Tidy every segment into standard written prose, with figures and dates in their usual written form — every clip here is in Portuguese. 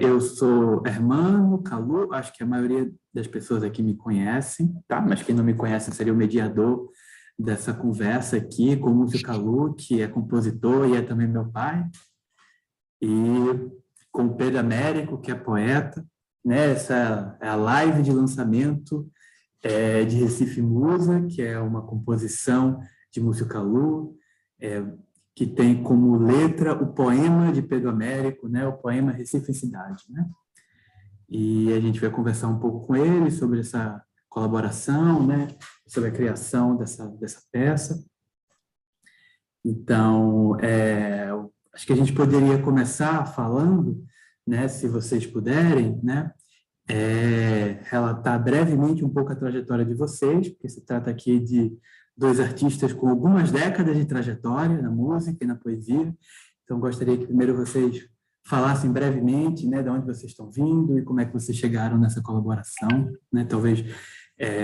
Eu sou Hermano Calu, acho que a maioria das pessoas aqui me conhecem, tá? Mas quem não me conhece seria o mediador dessa conversa aqui com o Múcio Calu, que é compositor e é também meu pai, e com o Pedro Américo, que é poeta, né? Essa é a live de lançamento de Recife Musa, que é uma composição de Múcio Calu, é, que tem como letra o poema de Pedro Américo, né? O poema Recife Cidade, né? E a gente vai conversar um pouco com ele sobre essa colaboração, né? Sobre a criação dessa peça. Então, acho que a gente poderia começar falando, né? Se vocês puderem, né? Relatar brevemente um pouco a trajetória de vocês, porque se trata aqui de dois artistas com algumas décadas de trajetória na música e na poesia. Então, gostaria que primeiro vocês falassem brevemente, né, de onde vocês estão vindo e como é que vocês chegaram nessa colaboração, né? Talvez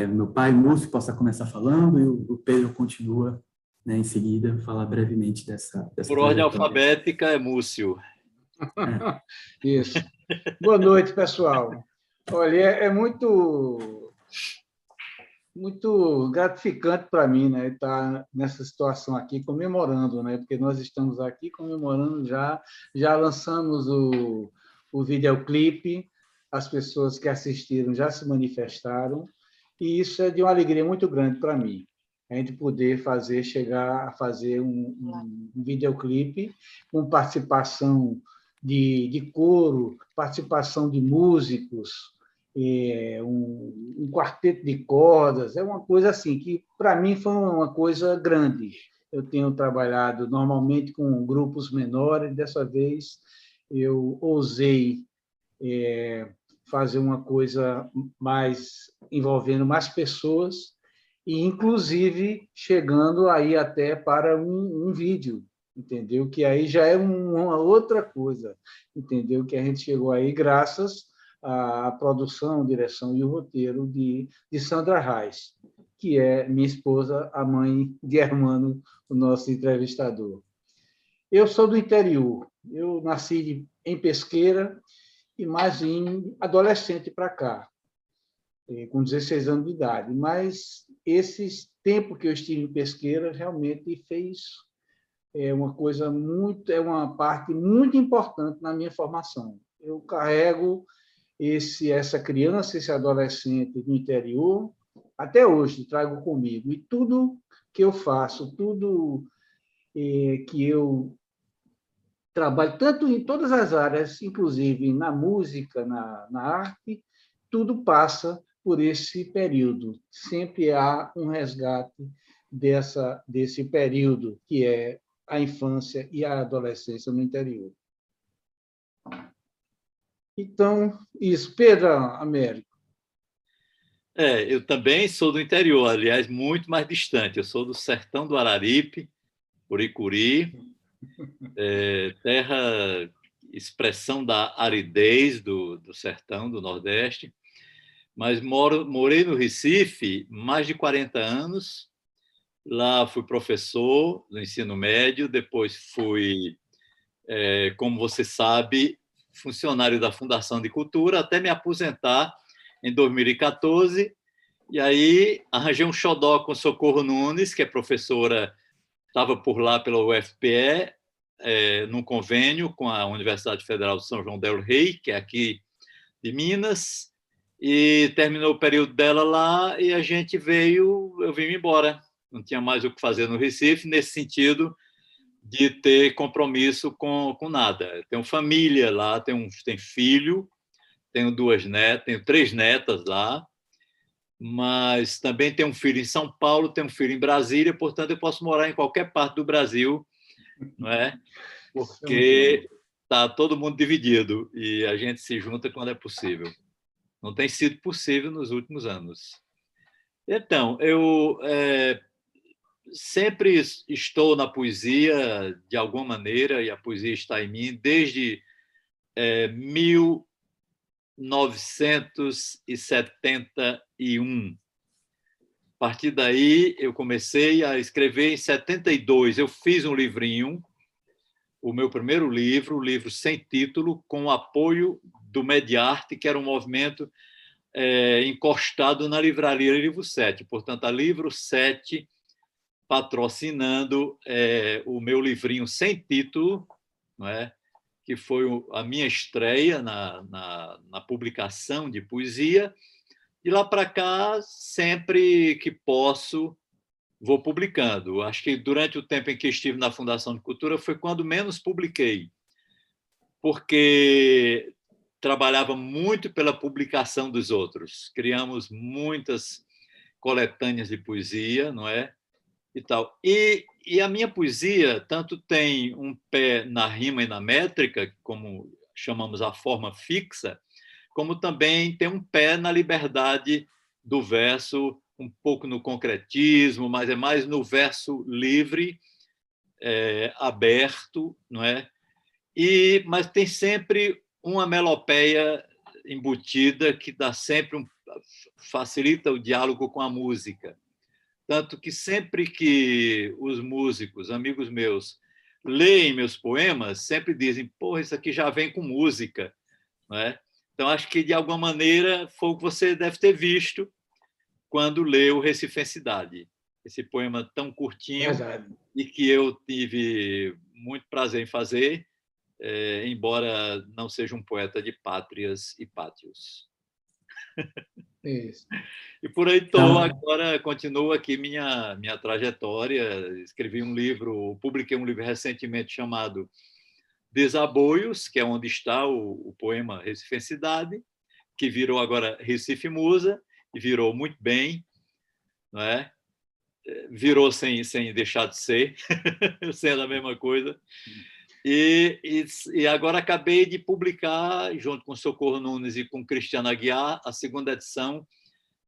meu pai, Múcio, possa começar falando e o Pedro continua, né, em seguida, falar brevemente dessa Por ordem trajetória. alfabética é Múcio. Isso. Boa noite, pessoal. Olha, é muito gratificante para mim, né, estar nessa situação aqui comemorando, né, porque nós estamos aqui comemorando já lançamos o videoclipe, as pessoas que assistiram já se manifestaram, e isso é de uma alegria muito grande para mim, a gente poder chegar a fazer um videoclipe com participação de coro, participação de músicos, um quarteto de cordas, é uma coisa assim que, para mim, foi uma coisa grande. Eu tenho trabalhado normalmente com grupos menores, dessa vez eu ousei fazer uma coisa mais envolvendo mais pessoas e, inclusive, chegando aí até para um vídeo, entendeu? Que aí já é uma outra coisa, entendeu? Que a gente chegou aí graças à produção, direção e o roteiro de Sandra Reis, que é minha esposa, a mãe de Hermano, o nosso entrevistador. Eu sou do interior, eu nasci em Pesqueira e mais em adolescente para cá, com 16 anos de idade, mas esse tempo que eu estive em Pesqueira realmente fez uma parte muito importante na minha formação. Eu carrego essa criança, esse adolescente do interior, até hoje trago comigo. E tudo que eu faço, tudo que eu trabalho, tanto em todas as áreas, inclusive na música, na arte, tudo passa por esse período. Sempre há um resgate desse período, que é a infância e a adolescência no interior. Então, isso. Pedro Américo. Eu também sou do interior, aliás, muito mais distante. Eu sou do sertão do Araripe, Uricuri, terra, expressão da aridez do sertão, do Nordeste. Mas morei no Recife mais de 40 anos. Lá fui professor do ensino médio, depois fui, como você sabe, funcionário da Fundação de Cultura, até me aposentar em 2014. E aí arranjei um xodó com Socorro Nunes, que é professora, estava por lá pela UFPE, num convênio com a Universidade Federal de São João del Rei, que é aqui de Minas, e terminou o período dela lá e eu vim embora. Não tinha mais o que fazer no Recife, nesse sentido de ter compromisso com nada. Tenho família lá, tenho filho, tenho tenho 3 netas lá, mas também tenho um filho em São Paulo, tenho um filho em Brasília, portanto eu posso morar em qualquer parte do Brasil, não é? Porque está todo mundo dividido e a gente se junta quando é possível. Não tem sido possível nos últimos anos. Então, eu sempre estou na poesia de alguma maneira, e a poesia está em mim desde 1971. A partir daí, eu comecei a escrever em 72. Eu fiz um livrinho, o meu primeiro livro, o livro sem título, com o apoio do Mediarte, que era um movimento encostado na livraria Livro 7. Portanto, a Livro 7 patrocinando o meu livrinho sem título, não é? Que foi a minha estreia na publicação de poesia. E lá para cá, sempre que posso, vou publicando. Acho que durante o tempo em que estive na Fundação de Cultura foi quando menos publiquei, porque trabalhava muito pela publicação dos outros. Criamos muitas coletâneas de poesia, não é? E tal. E a minha poesia tanto tem um pé na rima e na métrica, como chamamos a forma fixa, como também tem um pé na liberdade do verso, um pouco no concretismo, mas é mais no verso livre, aberto, não é? Mas tem sempre uma melopéia embutida que dá sempre facilita o diálogo com a música. Tanto que sempre que os músicos, amigos meus, leem meus poemas, sempre dizem: "Porra, isso aqui já vem com música", não é? Então, acho que, de alguma maneira, foi o que você deve ter visto quando leu Recifensidade, esse poema tão curtinho. Verdade. E que eu tive muito prazer em fazer, embora não seja um poeta de pátrias e pátios. Isso. E por aí estou, Então, agora continuo aqui minha trajetória. Escrevi um livro, publiquei um livro recentemente chamado Desaboios, que é onde está o poema Recifensidade, que virou agora Recife Musa, e virou muito bem, não é? Virou sem deixar de ser, sendo a mesma coisa. E agora acabei de publicar, junto com Socorro Nunes e com Cristiano Aguiar, a segunda edição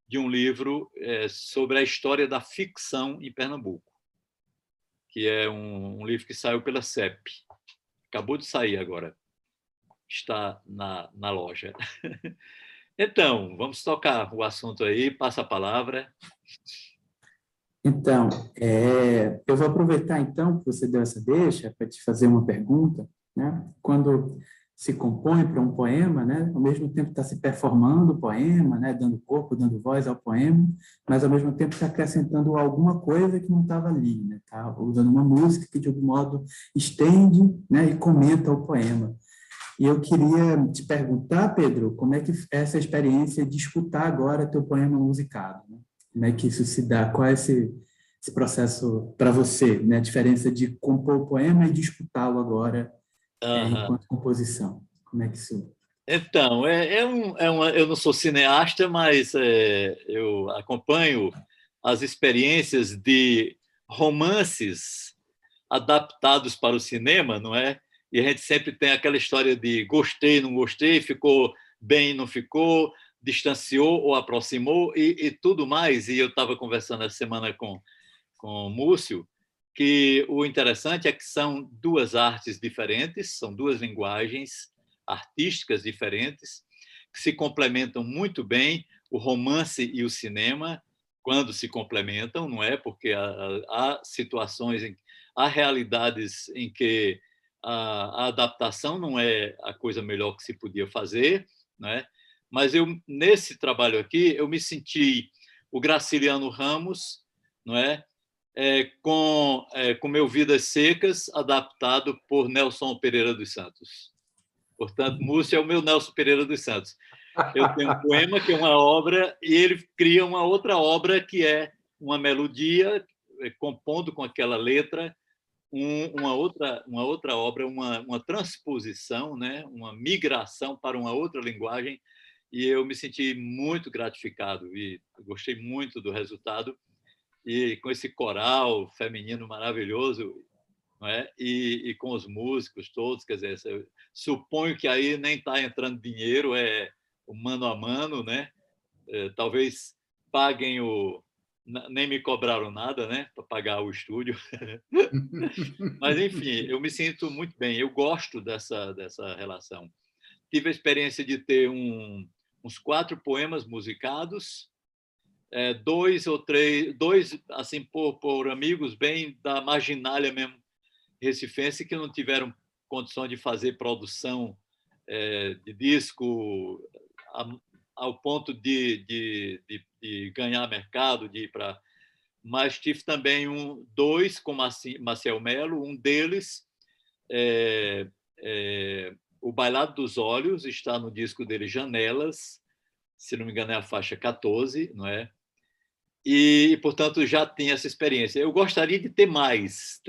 de um livro sobre a história da ficção em Pernambuco, que é um livro que saiu pela CEP. Acabou de sair agora. Está na loja. Então, vamos tocar o assunto aí, passa a palavra. Então, eu vou aproveitar, então, que você deu essa deixa para te fazer uma pergunta, né? Quando se compõe para um poema, né? Ao mesmo tempo está se performando o poema, né? Dando corpo, dando voz ao poema, mas, ao mesmo tempo, está acrescentando alguma coisa que não estava ali, né? Tá usando uma música que, de algum modo, estende, né? E comenta o poema. E eu queria te perguntar, Pedro, como é que é essa experiência de escutar agora teu poema musicado, né? Como é que isso se dá? Qual é esse processo para você, né? A diferença de compor o poema e de escutá-lo agora enquanto composição. Como é que isso... Então, eu não sou cineasta, mas eu acompanho as experiências de romances adaptados para o cinema, não é? E a gente sempre tem aquela história de gostei, não gostei, ficou bem, não ficou, distanciou ou aproximou e tudo mais. E eu estava conversando essa semana com o Múcio, que o interessante é que são duas artes diferentes, são duas linguagens artísticas diferentes, que se complementam muito bem, o romance e o cinema, quando se complementam, não é? Porque há situações, há realidades em que a adaptação não é a coisa melhor que se podia fazer, não é? Mas nesse trabalho aqui, eu me senti o Graciliano Ramos, não é? Com Meu Vidas Secas, adaptado por Nelson Pereira dos Santos. Portanto, Múcio é o meu Nelson Pereira dos Santos. Eu tenho um poema que é uma obra e ele cria uma outra obra que é uma melodia, compondo com aquela letra uma outra obra, uma transposição, né? Uma migração para uma outra linguagem, e eu me senti muito gratificado e gostei muito do resultado, e com esse coral feminino maravilhoso, não é? E com os músicos todos, quer dizer, suponho que aí nem está entrando dinheiro, é o mano a mano, né? Talvez paguem nem me cobraram nada, né, para pagar o estúdio. Mas, enfim, eu me sinto muito bem, eu gosto dessa relação. Tive a experiência de ter uns 4 poemas musicados, 2 ou 3, assim, por amigos bem da marginália mesmo recifense, que não tiveram condições de fazer produção de disco ao ponto de ganhar mercado, de ir para... Mas tive também dois com Maciel Melo, um deles, O Bailado dos Olhos, está no disco dele Janelas, se não me engano é a faixa 14, não é? E, portanto, já tinha essa experiência. Eu gostaria de ter mais,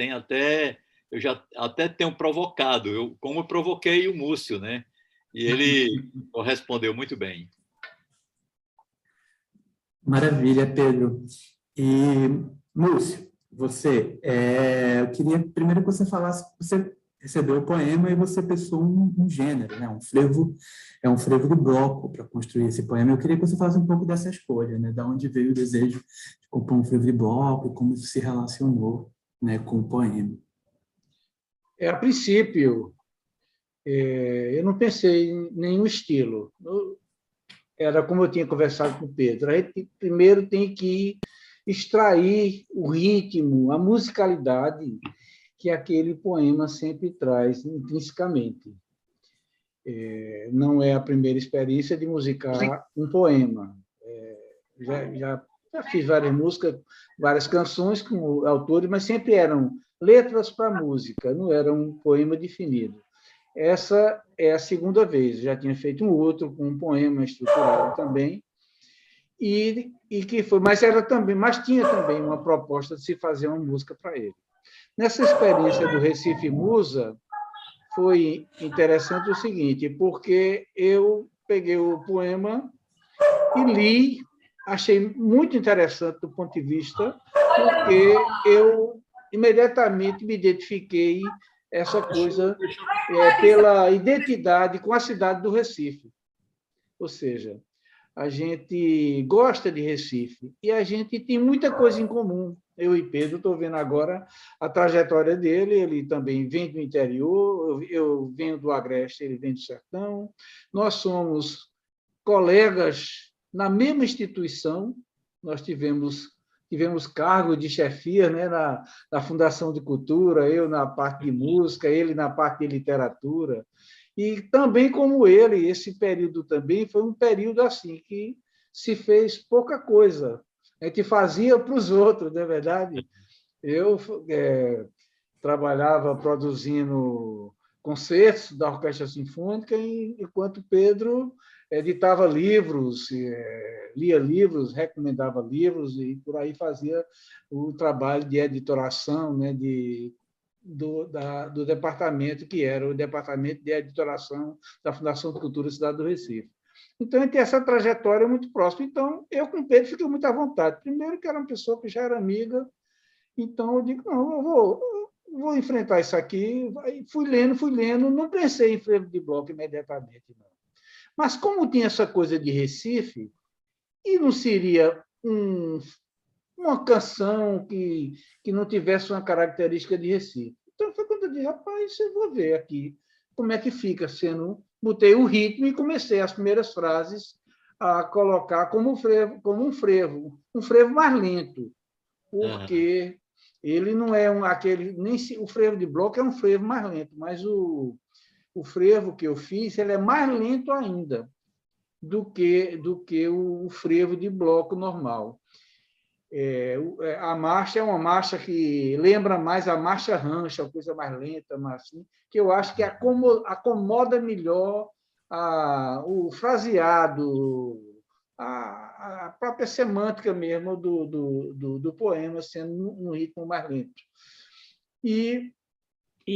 eu já até tenho provocado, como eu provoquei o Múcio, né? E ele correspondeu muito bem. Maravilha, Pedro. E, Múcio, eu queria primeiro que você falasse, você recebeu o poema e você pensou um gênero, né? Um frevo de bloco para construir esse poema. Eu queria que você falasse um pouco dessa escolha, né? Da onde veio o desejo de compor um frevo de bloco, como isso se relacionou, né, com o poema. A princípio, eu não pensei em nenhum estilo. Era como eu tinha conversado com o Pedro. A gente primeiro tem que extrair o ritmo, a musicalidade que aquele poema sempre traz intrinsecamente. Não é a primeira experiência de musicar um poema. Já fiz várias músicas, várias canções com autores, mas sempre eram letras para música, não era um poema definido. Essa é a segunda vez. Já tinha feito um outro com um poema estruturado também, mas tinha também uma proposta de se fazer uma música para ele. Nessa experiência do Recife Musa, foi interessante o seguinte, porque eu peguei o poema e li, achei muito interessante do ponto de vista, porque eu imediatamente me identifiquei essa coisa pela identidade com a cidade do Recife. Ou seja, a gente gosta de Recife e a gente tem muita coisa em comum. Eu e Pedro, estou vendo agora a trajetória dele, ele também vem do interior, eu venho do Agreste, ele vem do Sertão. Nós somos colegas na mesma instituição, nós tivemos cargo de chefia, né, na Fundação de Cultura, eu na parte de música, ele na parte de literatura. E também como ele, esse período também foi um período assim que se fez pouca coisa. A gente fazia para os outros, não é verdade? Eu trabalhava produzindo concertos da Orquestra Sinfônica, enquanto Pedro editava livros, lia livros, recomendava livros e por aí fazia o trabalho de editoração, né, do departamento, que era o Departamento de Editoração da Fundação de Cultura Cidade do Recife. Então, tem essa trajetória muito próxima. Então, eu com o Pedro fiquei muito à vontade. Primeiro, que era uma pessoa que já era amiga, então eu digo, não, eu vou enfrentar isso aqui. Fui lendo, não pensei em frevo de bloco imediatamente, não. Mas como tinha essa coisa de Recife, e não seria uma canção que não tivesse uma característica de Recife. Então, foi quando eu disse, rapaz, eu vou ver aqui como é que fica sendo... Botei o ritmo e comecei as primeiras frases a colocar como um frevo mais lento, porque ele não é o frevo de bloco é um frevo mais lento, mas o frevo que eu fiz ele é mais lento ainda do que o frevo de bloco normal. A marcha é uma marcha que lembra mais a marcha rancha, a coisa mais lenta, mas assim, que eu acho que acomoda melhor o fraseado, a própria semântica mesmo do poema, sendo um ritmo mais lento. E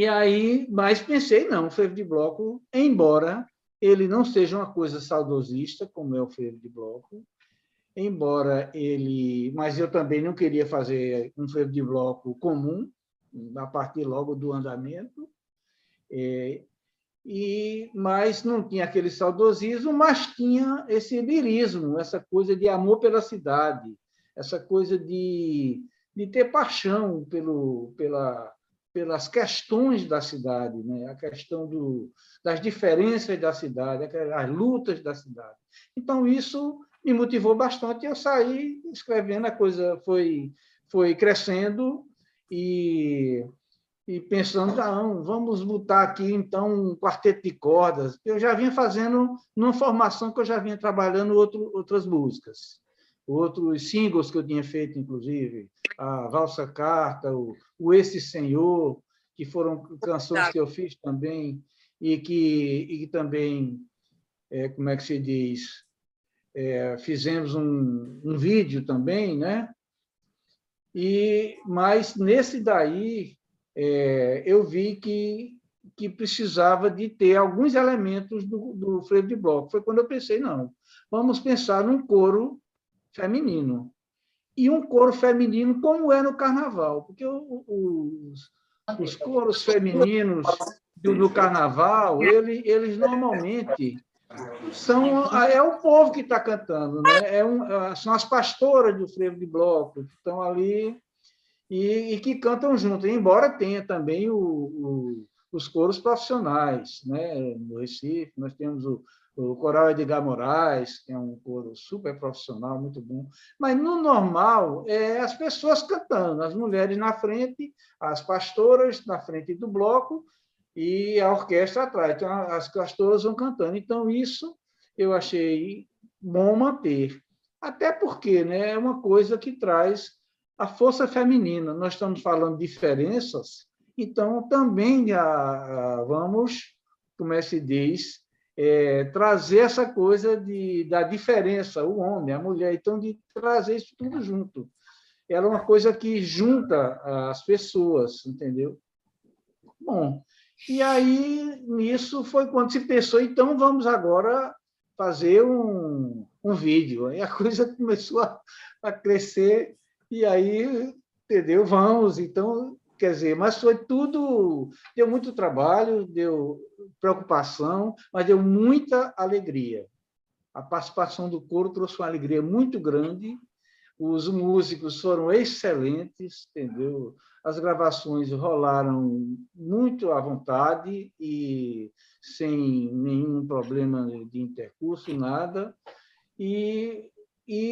aí, mas pensei, não, o frevo de bloco, embora ele não seja uma coisa saudosista, como é o frevo de bloco, mas eu também não queria fazer um frevo de bloco comum, a partir logo do andamento, mas não tinha aquele saudosismo, mas tinha esse lirismo, essa coisa de amor pela cidade, essa coisa de ter paixão pelas questões da cidade, né? A questão das diferenças da cidade, as lutas da cidade. Então, isso me motivou bastante. Eu saí escrevendo, a coisa foi crescendo e e pensando, não, vamos botar aqui, então, um quarteto de cordas. Eu já vinha fazendo, numa formação que eu já vinha trabalhando outras músicas, outros singles que eu tinha feito, inclusive, a Valsa Carta, o Esse Senhor, que foram canções que eu fiz também, e que também, como é que se diz, fizemos um vídeo também, né? Mas nesse daí, eu vi que precisava de ter alguns elementos do frevo de bloco. Foi quando eu pensei, não, vamos pensar num coro feminino. E um coro feminino como é no carnaval, porque os coros femininos do carnaval, eles normalmente é o povo que está cantando, né? São as pastoras do frevo de bloco que estão ali e que cantam junto, embora tenha também os coros profissionais, né? No Recife, nós temos o Coral Edgar Moraes, que é um coro super profissional, muito bom. Mas, no normal, as pessoas cantando, as mulheres na frente, as pastoras na frente do bloco e a orquestra atrás. Então, as pastoras vão cantando. Então, isso eu achei bom manter. Até porque, né, é uma coisa que traz a força feminina. Nós estamos falando de diferenças, então também vamos, como se diz, trazer essa coisa da diferença, o homem, a mulher, então de trazer isso tudo junto. Ela é uma coisa que junta as pessoas, entendeu? Bom, e aí nisso foi quando se pensou, então vamos agora fazer um vídeo. Aí a coisa começou a crescer e aí, entendeu? Vamos, então, quer dizer, mas foi tudo, deu muito trabalho, deu preocupação, mas deu muita alegria. A participação do coro trouxe uma alegria muito grande, os músicos foram excelentes, entendeu? As gravações rolaram muito à vontade e sem nenhum problema de intercurso, nada. E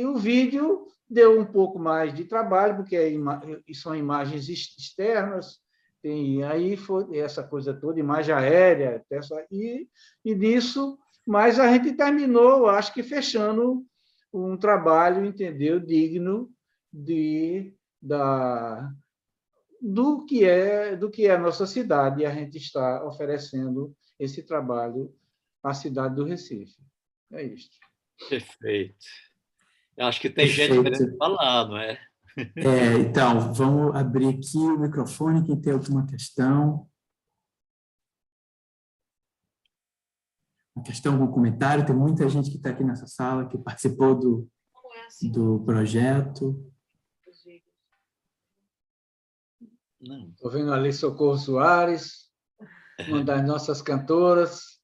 o vídeo deu um pouco mais de trabalho, porque são imagens externas, aí foi essa coisa toda, imagem aérea, e nisso, mas a gente terminou, acho que fechando um trabalho, entendeu, digno do que é a nossa cidade, e a gente está oferecendo esse trabalho à cidade do Recife. É isso. Perfeito. Eu acho que tem gente querendo falar, não é? Então, vamos abrir aqui o microfone, quem tem alguma questão. Uma questão, algum comentário? Tem muita gente que está aqui nessa sala, que participou do projeto. Estou vendo ali Socorro Soares, uma das nossas cantoras.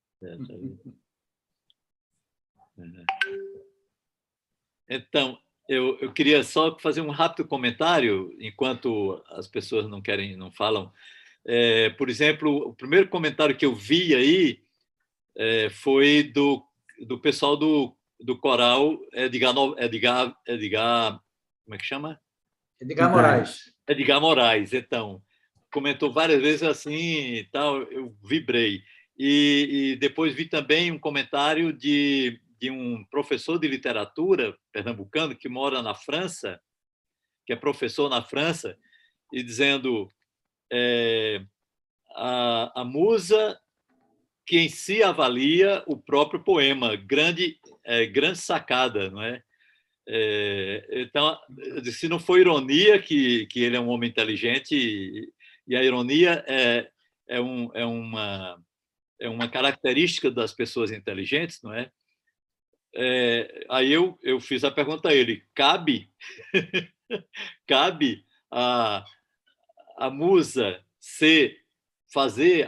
Então, eu queria só fazer um rápido comentário, enquanto as pessoas não falam. Por exemplo, o primeiro comentário que eu vi aí foi do pessoal do coral Edgar, como é que chama? Edgar Moraes. Edgar Moraes, então, comentou várias vezes assim e tal, eu vibrei. E depois vi também um comentário de um professor de literatura pernambucano que mora na França, que é professor na França, e dizendo a musa que em si avalia o próprio poema, grande sacada, não é? Então, se não for ironia que ele é um homem inteligente, e a ironia é uma característica das pessoas inteligentes, não é? Aí eu fiz a pergunta a ele: cabe a musa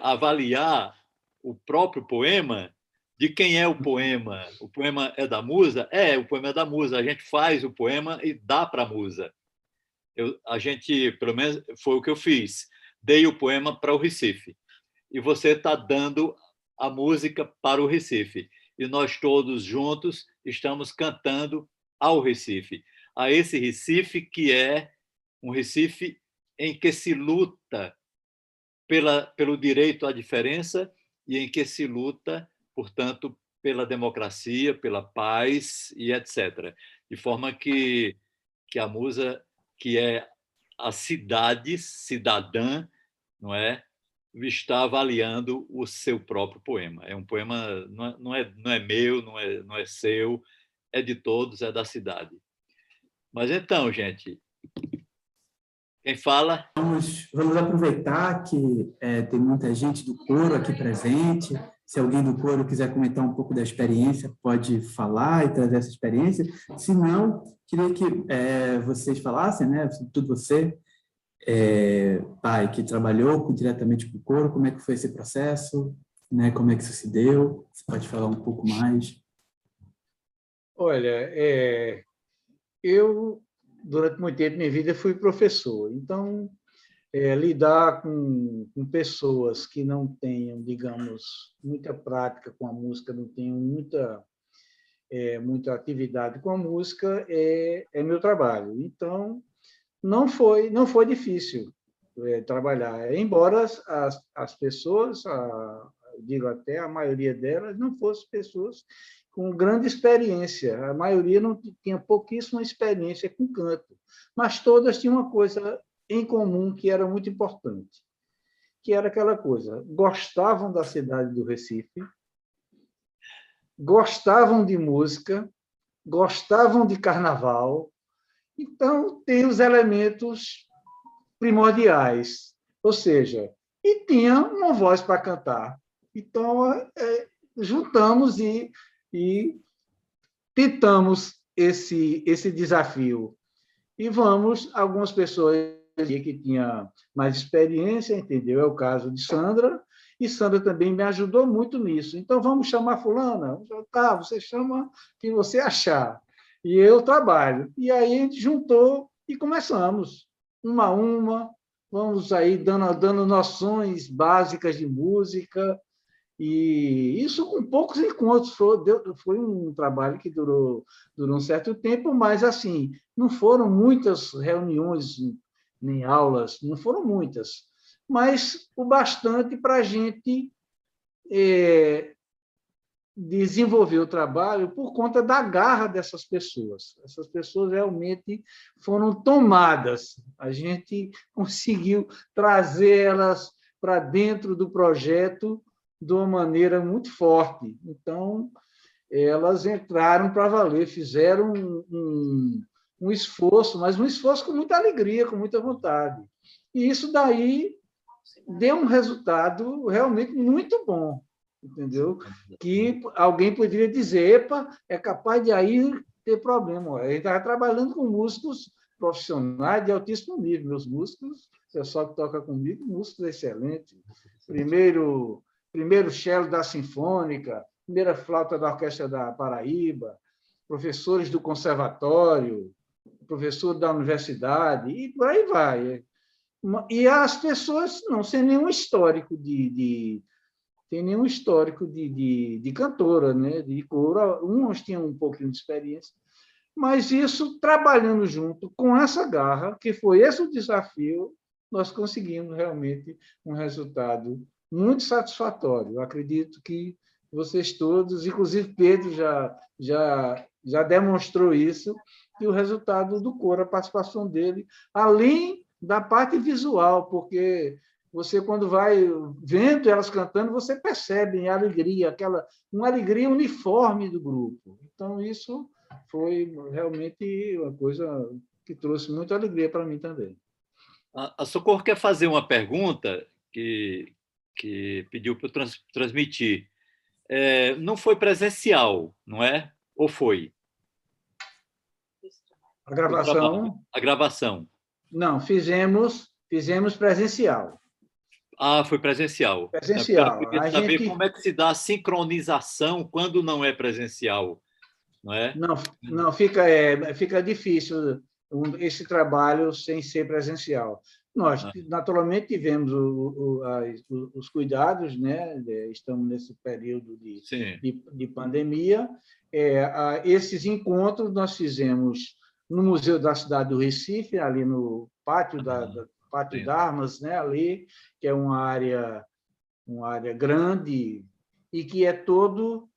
avaliar o próprio poema? De quem é o poema? O poema é da musa? O poema é da musa. A gente faz o poema e dá para a musa. A gente, pelo menos, foi o que eu fiz. Dei o poema para o Recife. E você está dando a música para o Recife. E nós todos juntos estamos cantando ao Recife. A esse Recife que é um Recife em que se luta pelo direito à diferença e em que se luta, portanto, pela democracia, pela paz e etc. De forma que a musa, que é a cidade cidadã, não é, está avaliando o seu próprio poema. É um poema, não é meu, não é seu, é de todos, é da cidade. Mas então, gente, quem fala? Vamos aproveitar que tem muita gente do coro aqui presente. Se alguém do coro quiser comentar um pouco da experiência, pode falar e trazer essa experiência. Se não, queria que vocês falassem, né? Sobretudo você, pai, que trabalhou diretamente com o coro, como é que foi esse processo, né? Como é que isso se deu? Você pode falar um pouco mais? Olha, eu, durante muito tempo da minha vida, fui professor. Então, lidar com pessoas que não tenham, digamos, muita prática com a música, não tenham muita atividade com a música, é meu trabalho. Então, não foi difícil trabalhar, embora as pessoas, digo até a maioria delas, não fossem pessoas com grande experiência. A maioria não tinha pouquíssima experiência com canto, mas todas tinham uma coisa em comum que era muito importante, que era aquela coisa: gostavam da cidade do Recife, gostavam de música, gostavam de carnaval. Então, tem os elementos primordiais, ou seja, e tinha uma voz para cantar. Então, juntamos e tentamos esse desafio. E algumas pessoas que tinham mais experiência, entendeu? É o caso de Sandra, e Sandra também me ajudou muito nisso. Então, vamos chamar fulana? Tá, você chama quem você achar. E eu trabalho. E aí a gente juntou e começamos, uma a uma, vamos aí dando noções básicas de música, e isso com poucos encontros. Foi um trabalho que durou um certo tempo, mas assim, não foram muitas reuniões nem aulas, não foram muitas, mas o bastante para a gente desenvolver o trabalho por conta da garra dessas pessoas. Essas pessoas realmente foram tomadas. A gente conseguiu trazer elas para dentro do projeto de uma maneira muito forte. Então, elas entraram para valer, fizeram um esforço, mas um esforço com muita alegria, com muita vontade. E isso daí deu um resultado realmente muito bom, entendeu? Que alguém poderia dizer: epa, é capaz de aí ter problema. Ele estava trabalhando com músicos profissionais de altíssimo nível. Meus músicos, o pessoal que toca comigo, músicos excelentes. Primeiro cello da Sinfônica, primeira flauta da Orquestra da Paraíba, professores do conservatório, professor da universidade, e por aí vai. E as pessoas não sem nenhum histórico de cantora, né, de coro. Uns tinham um pouquinho de experiência, mas isso, trabalhando junto com essa garra, que foi esse o desafio, nós conseguimos realmente um resultado muito satisfatório. Eu acredito que vocês todos, inclusive Pedro já demonstrou isso, e o resultado do coro, a participação dele, além da parte visual, porque você, quando vai vendo elas cantando, você percebe a alegria, uma alegria uniforme do grupo. Então, isso foi realmente uma coisa que trouxe muita alegria para mim também. A Socorro quer fazer uma pergunta que pediu para eu transmitir. Não foi presencial, não é? Ou foi? A gravação? A gravação. Não, fizemos presencial. Foi presencial. Presencial. Eu queria saber como é que se dá a sincronização quando não é presencial, não é? Não fica difícil esse trabalho sem ser presencial. Nós, naturalmente, tivemos os cuidados, né? Estamos nesse período de pandemia. Esses encontros nós fizemos no Museu da Cidade do Recife, ali no pátio Pátio d'Armas, né, ali, que é uma área grande e que é todo,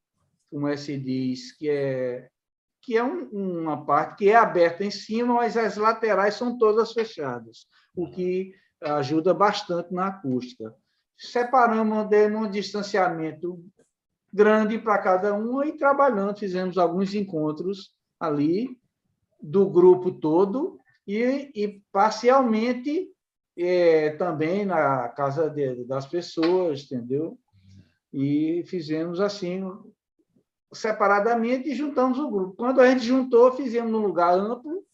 como se diz, que é uma parte que é aberta em cima, mas as laterais são todas fechadas, o que ajuda bastante na acústica. Separamos num distanciamento grande para cada um e trabalhando, fizemos alguns encontros ali do grupo todo e parcialmente também na casa das pessoas, entendeu? E fizemos assim separadamente e juntamos o grupo. Quando a gente juntou, fizemos num lugar amplo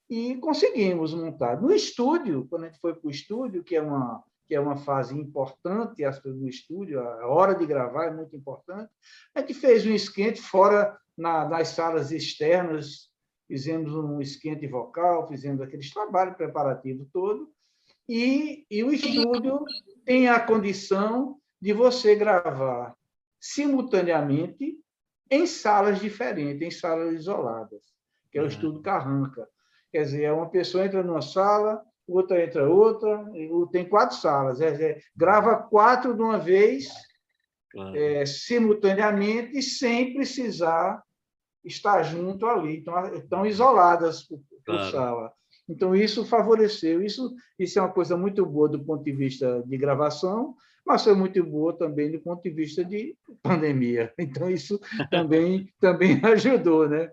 e conseguimos montar. No estúdio, quando a gente foi para o estúdio, que é uma fase importante no estúdio, a hora de gravar é muito importante, a gente fez um esquente fora nas salas externas, fizemos um esquente vocal, fizemos aqueles trabalhos preparativos todo, e o estúdio tem a condição de você gravar simultaneamente em salas diferentes, em salas isoladas, que é o estúdio Carranca. Quer dizer, uma pessoa entra numa sala, outra entra outra, tem 4 salas, grava 4 de uma vez, claro. Simultaneamente, sem precisar estar junto ali, estão isoladas por sala. Então, isso favoreceu, isso é uma coisa muito boa do ponto de vista de gravação, mas foi muito boa também do ponto de vista de pandemia. Então, isso também ajudou, né?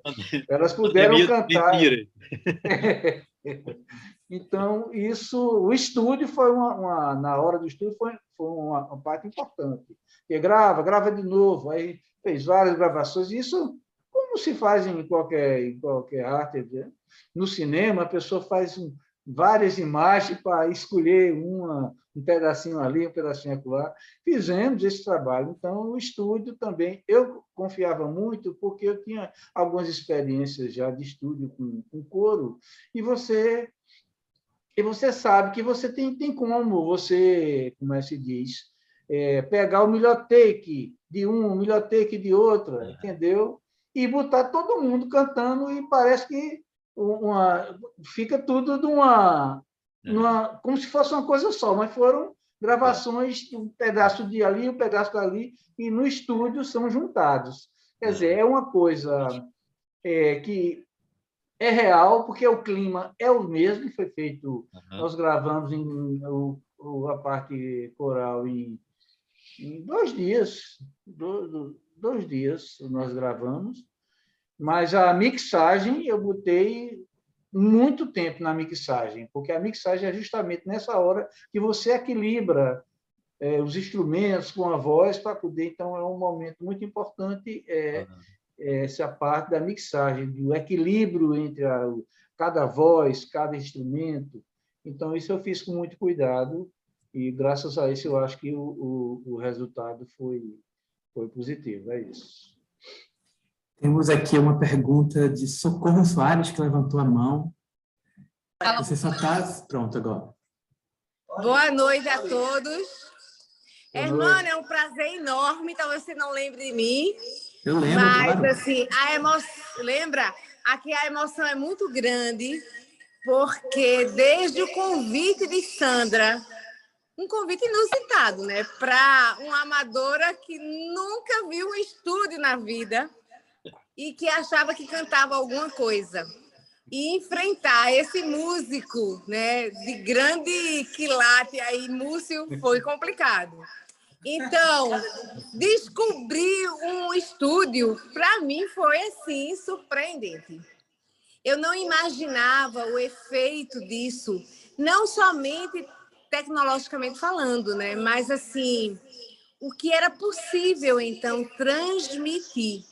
Elas puderam cantar. Então, o estúdio foi na hora do estúdio foi uma parte importante. Porque grava de novo, aí fez várias gravações, e isso, como se faz em qualquer arte, né? No cinema, a pessoa faz várias imagens para escolher um pedacinho ali, um pedacinho acolá. Fizemos esse trabalho. Então, o estúdio também, eu confiava muito, porque eu tinha algumas experiências já de estúdio com coro, e você sabe que você tem como você, como se diz, pegar o melhor take de um, o melhor take de outro, entendeu? E botar todo mundo cantando, e parece que fica tudo como se fosse uma coisa só, mas foram gravações, um pedaço de ali, um pedaço dali, e no estúdio são juntados. Quer dizer, é uma coisa que é real, porque o clima é o mesmo, foi feito, nós gravamos a parte coral em 2 dias, 2 dias nós gravamos, mas a mixagem, eu botei muito tempo na mixagem, porque a mixagem é justamente nessa hora que você equilibra os instrumentos com a voz para poder, então é um momento muito importante essa parte da mixagem, do equilíbrio entre cada voz, cada instrumento. Então, isso eu fiz com muito cuidado e, graças a isso, eu acho que o resultado foi positivo. É isso. Temos aqui uma pergunta de Socorro Soares, que levantou a mão. Você só está pronto agora. Boa noite a todos. Hermano, é um prazer enorme, talvez você não lembre de mim. Eu lembro, mas, claro. Assim, lembra? Aqui a emoção é muito grande, porque desde o convite de Sandra, um convite inusitado, né? Para uma amadora que nunca viu um estúdio na vida e que achava que cantava alguma coisa. E enfrentar esse músico, né, de grande quilate aí, Múcio, foi complicado. Então, descobrir um estúdio, para mim, foi, assim, surpreendente. Eu não imaginava o efeito disso, não somente tecnologicamente falando, né? Mas, assim, o que era possível, então, transmitir.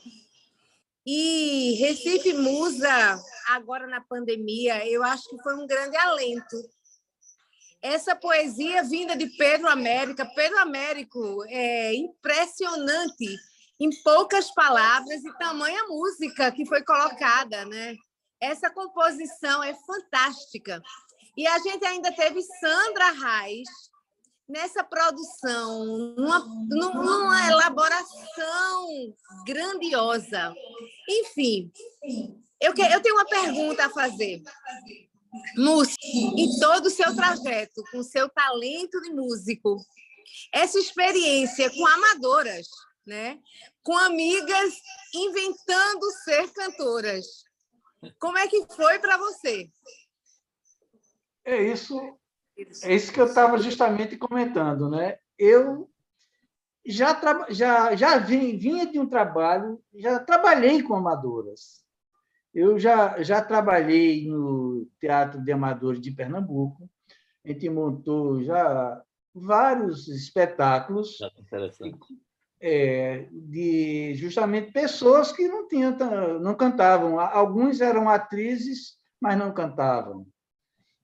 E Recife Musa, agora na pandemia, eu acho que foi um grande alento. Essa poesia vinda de Pedro Américo é impressionante em poucas palavras e tamanha música que foi colocada, né? Essa composição é fantástica. E a gente ainda teve Sandra Reis nessa produção, numa elaboração grandiosa. Enfim, eu tenho uma pergunta a fazer. músico, em todo o seu trajeto, com seu talento de músico, essa experiência com amadoras, né? Com amigas inventando ser cantoras. Como é que foi para você? É isso que eu estava justamente comentando, né? Eu já vinha de um trabalho, já trabalhei com amadoras. Eu já trabalhei no Teatro de Amadores de Pernambuco. A gente montou já vários espetáculos de justamente pessoas que não cantavam. Alguns eram atrizes, mas não cantavam.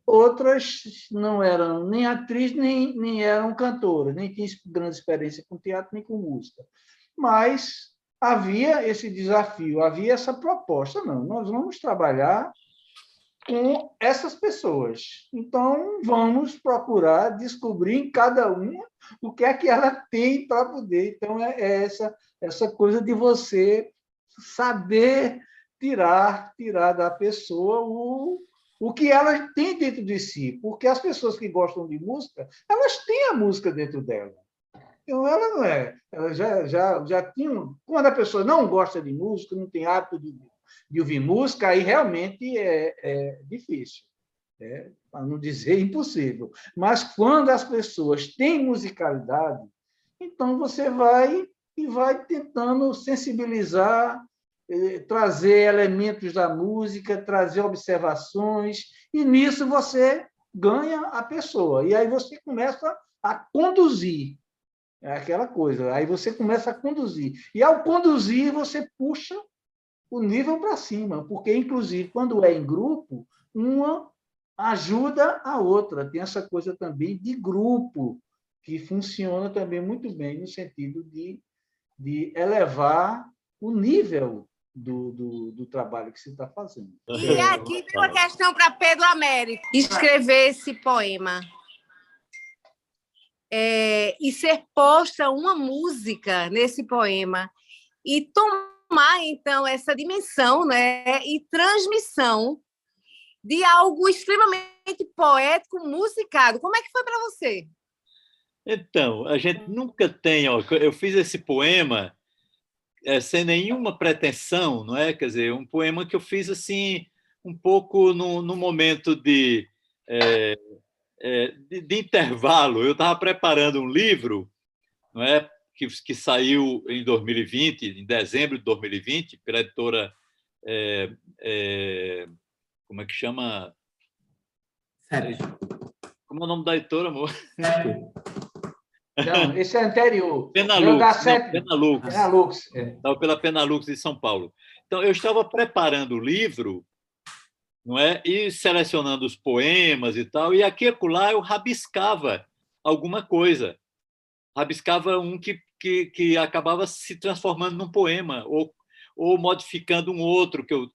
Outras não eram nem atriz, nem eram cantoras, nem tinham grande experiência com teatro, nem com música. Mas havia esse desafio, havia essa proposta. Não, nós vamos trabalhar com essas pessoas. Então, vamos procurar descobrir em cada uma o que é que ela tem para poder. Então, é essa coisa de você saber tirar da pessoa o que ela tem dentro de si, porque as pessoas que gostam de música, elas têm a música dentro dela. Então, ela não é. Ela já tinha. Quando a pessoa não gosta de música, não tem hábito de ouvir música, aí realmente é difícil, para não dizer impossível. Mas quando as pessoas têm musicalidade, então você vai tentando sensibilizar, trazer elementos da música, trazer observações, e nisso você ganha a pessoa. E aí você começa a conduzir. É aquela coisa. Aí você começa a conduzir. E, ao conduzir, você puxa o nível para cima, porque, inclusive, quando é em grupo, uma ajuda a outra. Tem essa coisa também de grupo, que funciona também muito bem no sentido de elevar o nível do trabalho que se está fazendo. E aqui tem uma questão para Pedro Américo. Escrever esse poema e ser posta uma música nesse poema e tomar, então, essa dimensão, né, e transmissão de algo extremamente poético, musicado. Como é que foi para você? Então, a gente nunca tem... eu fiz esse poema sem nenhuma pretensão, não é? Quer dizer, um poema que eu fiz assim um pouco no momento de intervalo. Eu estava preparando um livro, não é, que saiu em 2020, em dezembro de 2020, pela editora como é que chama? Como é o nome da editora, amor? Não, esse é anterior. Penalux. Penalux. Estava pela Penalux de São Paulo. Então, eu estava preparando o livro, não é? E selecionando os poemas e tal, e aqui e acolá eu rabiscava alguma coisa. Rabiscava um que acabava se transformando num poema, ou modificando um outro que eu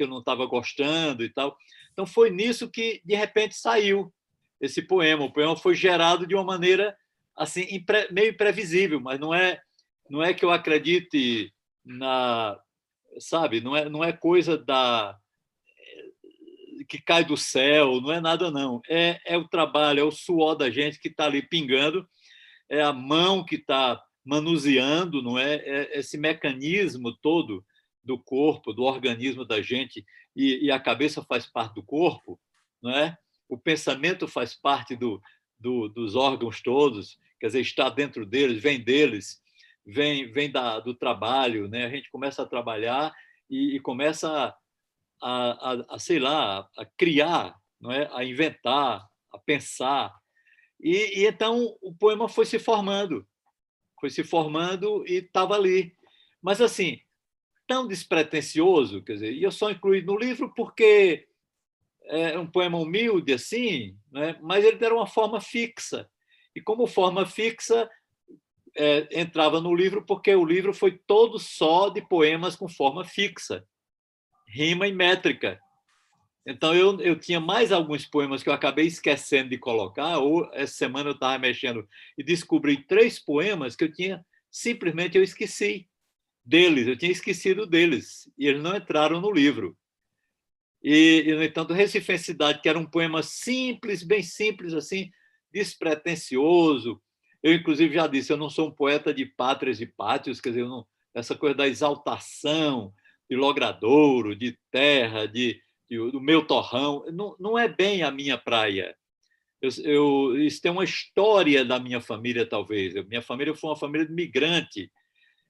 não estava gostando e tal. Então, foi nisso que, de repente, saiu esse poema. O poema foi gerado de uma maneira assim meio imprevisível, mas não é que eu acredite sabe, não é coisa que cai do céu, não é nada, não. É o trabalho, é o suor da gente que está ali pingando, é a mão que está manuseando, não é? Esse mecanismo todo do corpo, do organismo da gente, e a cabeça faz parte do corpo, não é? O pensamento faz parte dos órgãos todos, quer dizer, está dentro deles, vem do trabalho, né? A gente começa a trabalhar e começa sei lá, a criar, não é? A inventar, a pensar. E então o poema foi se formando e estava ali. Mas, assim, tão despretensioso, quer dizer, e eu só incluí no livro porque é um poema humilde, assim, né? Mas ele era uma forma fixa. E, como forma fixa, entrava no livro porque o livro foi todo só de poemas com forma fixa, rima e métrica. Então, eu tinha mais alguns poemas que eu acabei esquecendo de colocar, ou essa semana eu estava mexendo e descobri 3 poemas que simplesmente eu esqueci deles, eu tinha esquecido deles, e eles não entraram no livro. E, no entanto, Recifensidade, que era um poema simples, bem simples, assim, despretensioso. Eu, inclusive, já disse, eu não sou um poeta de pátrias e pátios, quer dizer, eu não, essa coisa da exaltação, de logradouro, de terra, do meu torrão, não é bem a minha praia. Isso tem uma história da minha família, talvez. Minha família foi uma família de migrante,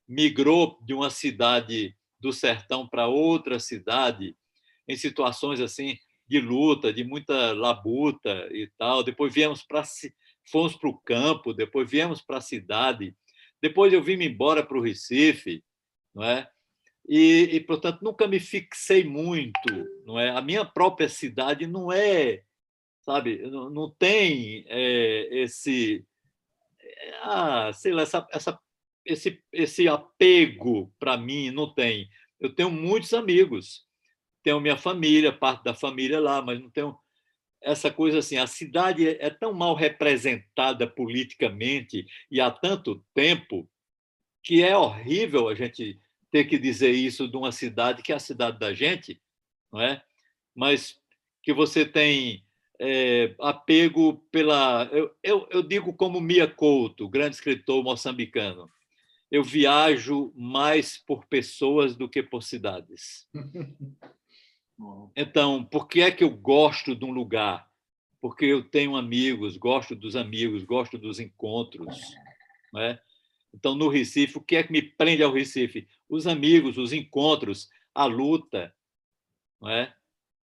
migrou de uma cidade do sertão para outra cidade, em situações assim de luta, de muita labuta e tal. Depois fomos para o campo, depois viemos para a cidade. Depois eu vim embora para o Recife, não é? Portanto, nunca me fixei muito, não é? A minha própria cidade não é, sabe, não tem sei lá, esse apego para mim, não tem. Eu tenho muitos amigos, tenho minha família, parte da família lá, mas não tenho essa coisa assim. A cidade é tão mal representada politicamente e há tanto tempo que é horrível a gente ter que dizer isso de uma cidade que é a cidade da gente, não é? Mas que você tem apego pela... Eu digo como Mia Couto, grande escritor moçambicano, eu viajo mais por pessoas do que por cidades. Então, por que é que eu gosto de um lugar? Porque eu tenho amigos, gosto dos encontros, não é? Então, no Recife, o que é que me prende ao Recife? Os amigos, os encontros, a luta, não é?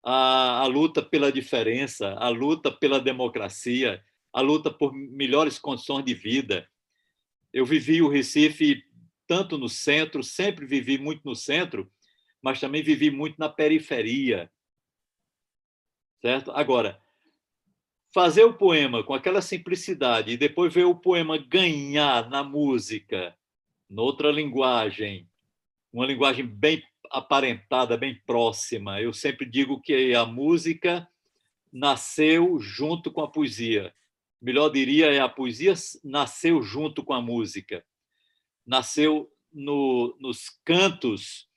A luta pela diferença, a luta pela democracia, a luta por melhores condições de vida. Eu vivi o Recife tanto no centro, sempre vivi muito no centro, mas também vivi muito na periferia, certo? Agora, fazer o poema com aquela simplicidade e depois ver o poema ganhar na música, noutra linguagem, uma linguagem bem aparentada, bem próxima. Eu sempre digo que a música nasceu junto com a poesia. Melhor diria, a poesia nasceu junto com a música. Nasceu nos cantos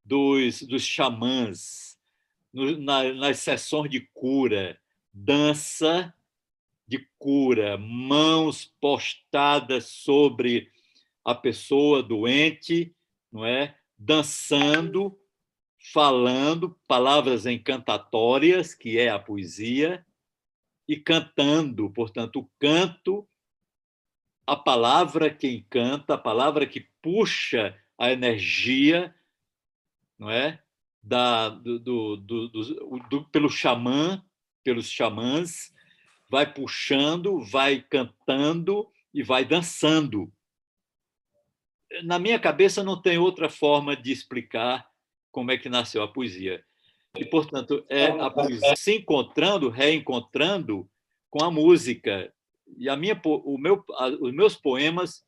dos xamãs, nas sessões de cura, dança de cura, mãos postadas sobre a pessoa doente, não é? Dançando, falando palavras encantatórias, que é a poesia, e cantando. Portanto, o canto, a palavra que encanta, a palavra que puxa a energia, não é? Pelo xamã, pelos xamãs, vai puxando, vai cantando e vai dançando. Na minha cabeça não tem outra forma de explicar como é que nasceu a poesia. E, portanto, é a poesia se encontrando, reencontrando com a música. E os meus poemas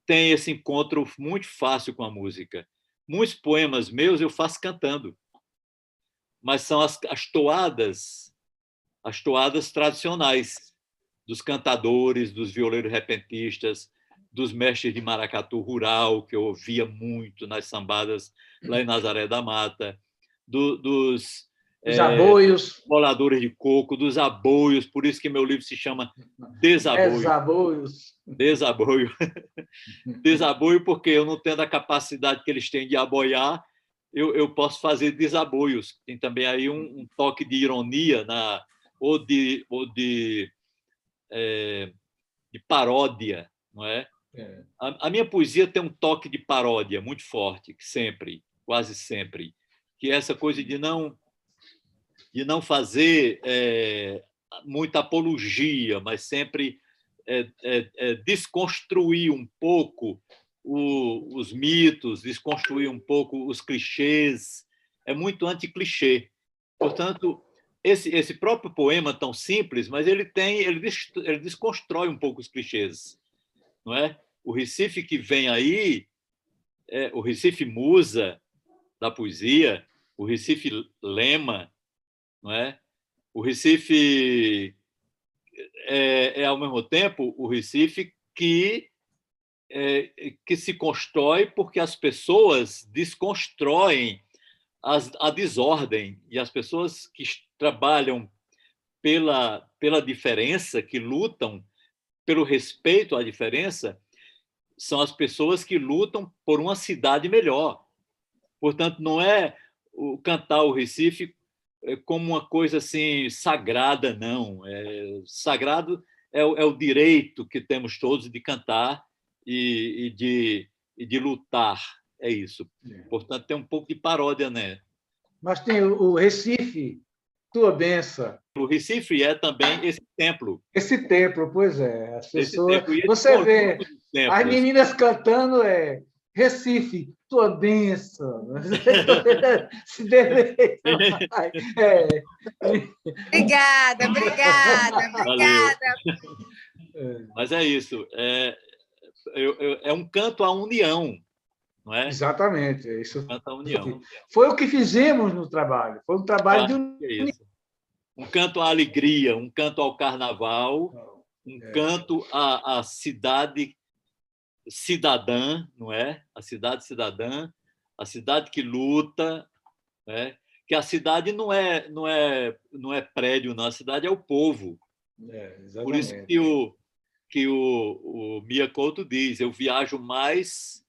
têm esse encontro muito fácil com a música. Muitos poemas meus eu faço cantando, mas são as toadas tradicionais dos cantadores, dos violeiros repentistas, dos mestres de maracatu rural, que eu ouvia muito nas sambadas lá em Nazaré da Mata, dos aboios, boladores de coco, dos aboios, por isso que meu livro se chama Desaboio. Desaboio. Desaboio, porque eu não tendo a capacidade que eles têm de aboiar, eu posso fazer desaboios. Tem também aí um toque de ironia ou de paródia, não é? A minha poesia tem um toque de paródia muito forte, sempre, quase sempre, que é essa coisa de não fazer muita apologia, mas sempre desconstruir um pouco os mitos, desconstruir um pouco os clichês. É muito anti-clichê. Portanto, esse próprio poema tão simples, mas ele desconstrói um pouco os clichês, não é? O Recife que vem aí, o Recife musa da poesia, o Recife lema, não é? O Recife ao mesmo tempo o Recife que se constrói porque as pessoas desconstroem a desordem, e as pessoas que trabalham pela diferença, que lutam pelo respeito à diferença, são as pessoas que lutam por uma cidade melhor. Portanto, não é cantar o Recife como uma coisa assim sagrada, não. Sagrado é o direito que temos todos de cantar e de lutar. É isso. Portanto, tem um pouco de paródia, né? Mas tem o Recife, tua benção. O Recife é também esse templo. Esse templo, pois é. As pessoas. Você vê as meninas cantando Recife, tua benção. Se deleita. Obrigada. Mas é isso. É um canto à união, não é? Exatamente. Isso canto à união. Foi o que fizemos no trabalho. Foi um trabalho de união. Um canto à alegria, um canto ao carnaval, um canto à cidade cidadã, não é? A cidade cidadã, a cidade que luta, né? Que a cidade não é prédio, não. A cidade é o povo. Por isso que o Mia Couto diz: eu viajo mais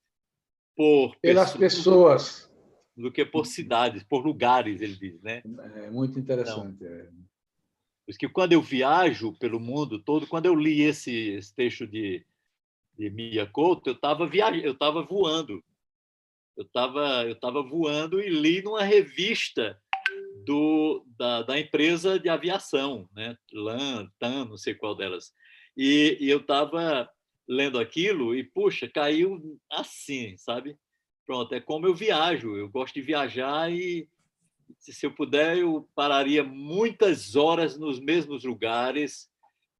pelas pessoas do que por cidades, por lugares, ele diz, né? É muito interessante. Por isso que quando eu viajo pelo mundo todo, quando eu li esse texto de Mia Couto, eu estava voando. Eu estava voando e li numa revista da empresa de aviação, né? LAN, TAM, não sei qual delas. E eu estava lendo aquilo e, puxa, caiu assim, sabe? Pronto, é como eu viajo. Eu gosto de viajar e, se eu puder, eu pararia muitas horas nos mesmos lugares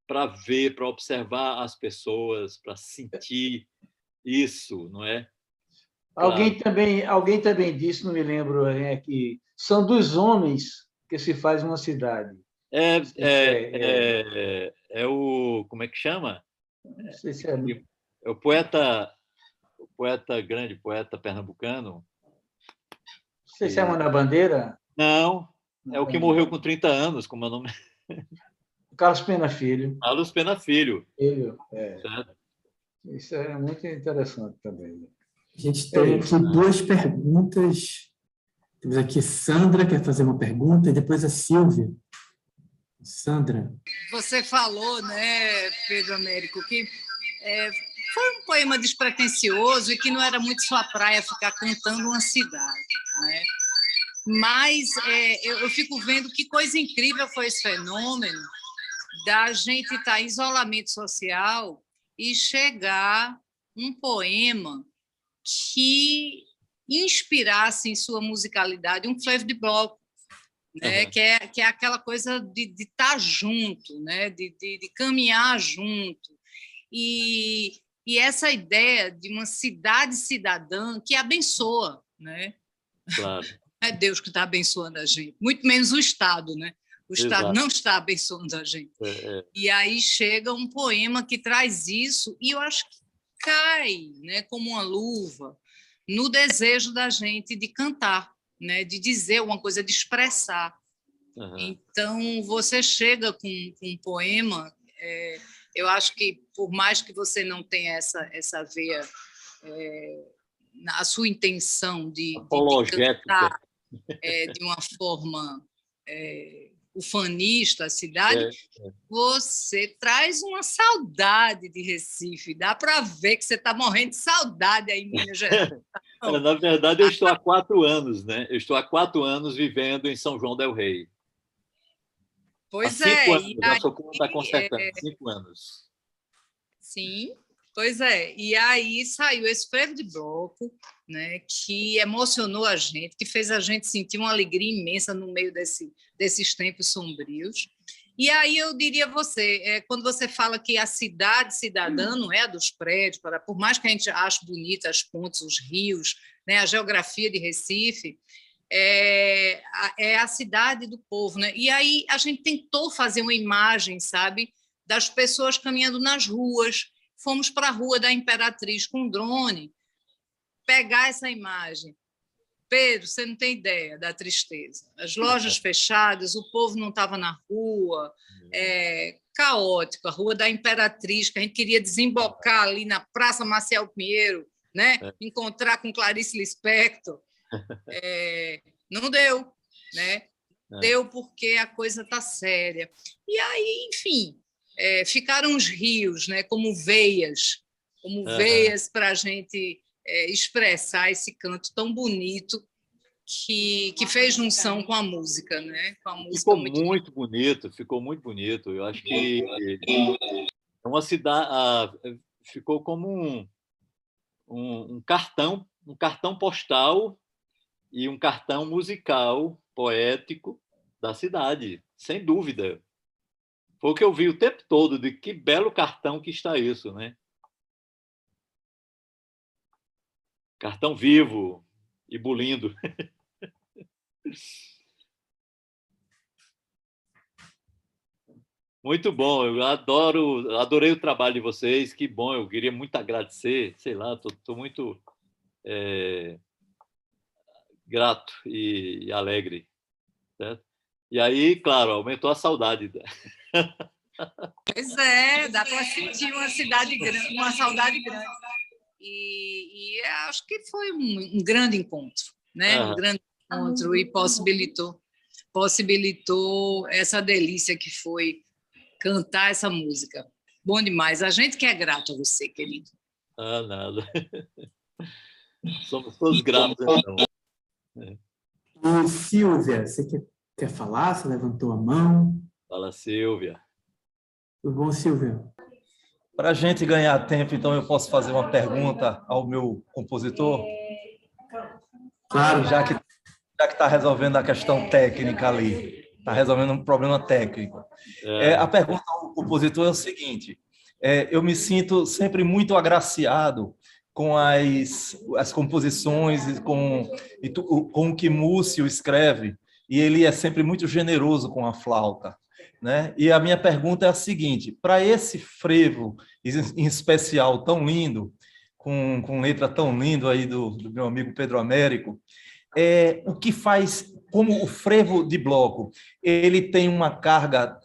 para ver, para observar as pessoas, para sentir isso, não é? Claro. Alguém também disse, não me lembro, que são dos homens que se faz uma cidade. É o... Como é que chama? Não sei se é o grande poeta pernambucano. Não sei se é Manuel Bandeira. Não, é o que morreu com 30 anos, como é o nome? Carlos Pena Filho. Carlos Pena Filho. Certo? Isso é muito interessante também. A gente tem aqui duas perguntas. Temos aqui Sandra, quer fazer uma pergunta, e depois a Silvia. Sandra. Você falou, né, Pedro Américo, que foi um poema despretensioso e que não era muito sua praia ficar cantando uma cidade, né? Mas eu fico vendo que coisa incrível foi esse fenômeno da gente estar em isolamento social e chegar um poema que inspirasse em sua musicalidade um frevo de bloco, né? Que é aquela coisa de estar junto, né? de caminhar junto. E essa ideia de uma cidade cidadã que abençoa, né? Claro. É Deus que está abençoando a gente, muito menos o Estado, né? O Estado não está abençoando a gente. E aí chega um poema que traz isso, e eu acho que cai, né, como uma luva no desejo da gente de cantar, né, de dizer uma coisa, de expressar. Então, você chega com um poema, eu acho que, por mais que você não tenha essa veia, a sua intenção de cantar de uma forma ufanista a cidade, você traz uma saudade de Recife. Dá para ver que você está morrendo de saudade aí em Minas Gerais. Na verdade, eu estou há 4 anos, né? Eu estou há 4 anos vivendo em São João del Rei. Pois há 5 anos, a Socorro está consertando, 5 anos. Sim, pois é. E aí saiu esse frevo de bloco, né, que emocionou a gente, que fez a gente sentir uma alegria imensa no meio desses tempos sombrios. E aí eu diria a você, quando você fala que a cidade cidadã não é a dos prédios, por mais que a gente ache bonita as pontes, os rios, né, a geografia de Recife, é a cidade do povo, né? E aí a gente tentou fazer uma imagem, sabe, das pessoas caminhando nas ruas. Fomos para a Rua da Imperatriz com um drone, pegar essa imagem, Pedro, você não tem ideia da tristeza. As lojas fechadas, o povo não estava na rua, caótico, a Rua da Imperatriz, que a gente queria desembocar ali na Praça Maciel Pinheiro, né? Encontrar com Clarice Lispector. Não deu, né? Deu porque a coisa está séria. E aí, enfim, ficaram os rios, né? Como veias para a gente expressar esse canto tão bonito que fez junção com a música, né? Com a música ficou muito bonito, ficou muito bonito. Eu acho que é uma cidade, ficou como um cartão postal e um cartão musical, poético da cidade, sem dúvida. Foi o que eu vi o tempo todo, de que belo cartão que está isso, né? Cartão vivo e bulindo. Muito bom, eu adorei o trabalho de vocês, que bom, eu queria muito agradecer, sei lá, estou muito grato e alegre, certo? E aí, claro, aumentou a saudade. Pois dá para sentir uma saudade grande. E acho que foi um grande encontro, né? Um grande encontro e possibilitou essa delícia que foi cantar essa música. Bom demais. A gente que é grato a você, querido. Nada. Somos todos gratos, então. E, Silvia, você quer falar? Você levantou a mão. Fala, Silvia. Tudo bom, Silvia? Para a gente ganhar tempo, então, eu posso fazer uma pergunta ao meu compositor? Claro. Já que está resolvendo a questão técnica ali, está resolvendo um problema técnico. A pergunta ao compositor é o seguinte: eu me sinto sempre muito agraciado com as composições e com o que Múcio escreve, e ele é sempre muito generoso com a flauta, né? E a minha pergunta é a seguinte: para esse frevo em especial tão lindo, com letra tão lindo aí do meu amigo Pedro Américo, o que faz, como o frevo de bloco, ele tem uma carga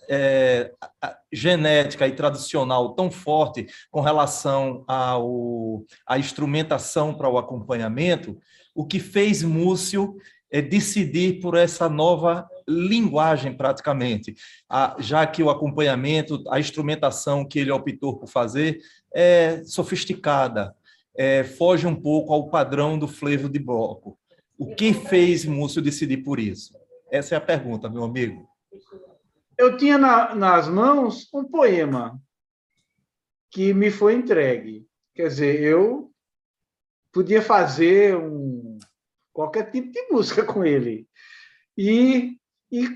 genética e tradicional tão forte com relação à instrumentação para o acompanhamento, o que fez Múcio decidir por essa nova linguagem, praticamente, já que o acompanhamento, a instrumentação que ele optou por fazer é sofisticada, foge um pouco ao padrão do frevo de bloco. O que fez Múcio decidir por isso? Essa é a pergunta, meu amigo. Eu tinha nas mãos um poema que me foi entregue. Quer dizer, eu podia fazer qualquer tipo de música com ele. E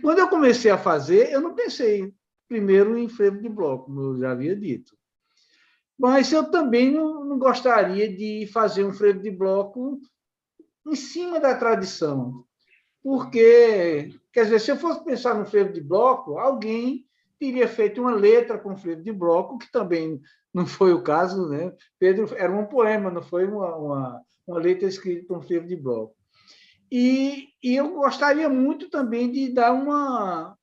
quando eu comecei a fazer, eu não pensei primeiro em frevo de bloco, como eu já havia dito. Mas eu também não gostaria de fazer um frevo de bloco em cima da tradição, porque, quer dizer, se eu fosse pensar no frevo de bloco, alguém teria feito uma letra com frevo de bloco, que também não foi o caso, né? Pedro era um poema, não foi uma letra escrita com frevo de bloco. E eu gostaria muito também de dar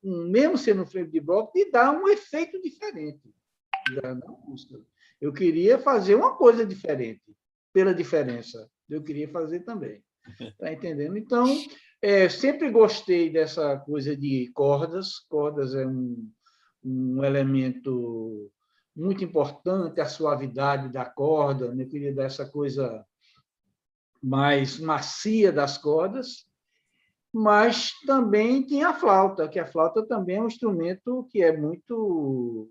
mesmo sendo um frevo de bloco, de dar um efeito diferente na música. Eu queria fazer uma coisa diferente, pela diferença. Eu queria fazer também. Está entendendo? Então, sempre gostei dessa coisa de cordas. Cordas é um elemento muito importante, a suavidade da corda. Eu queria dar essa coisa mais macia das cordas, mas também tinha a flauta, que a flauta também é um instrumento que é muito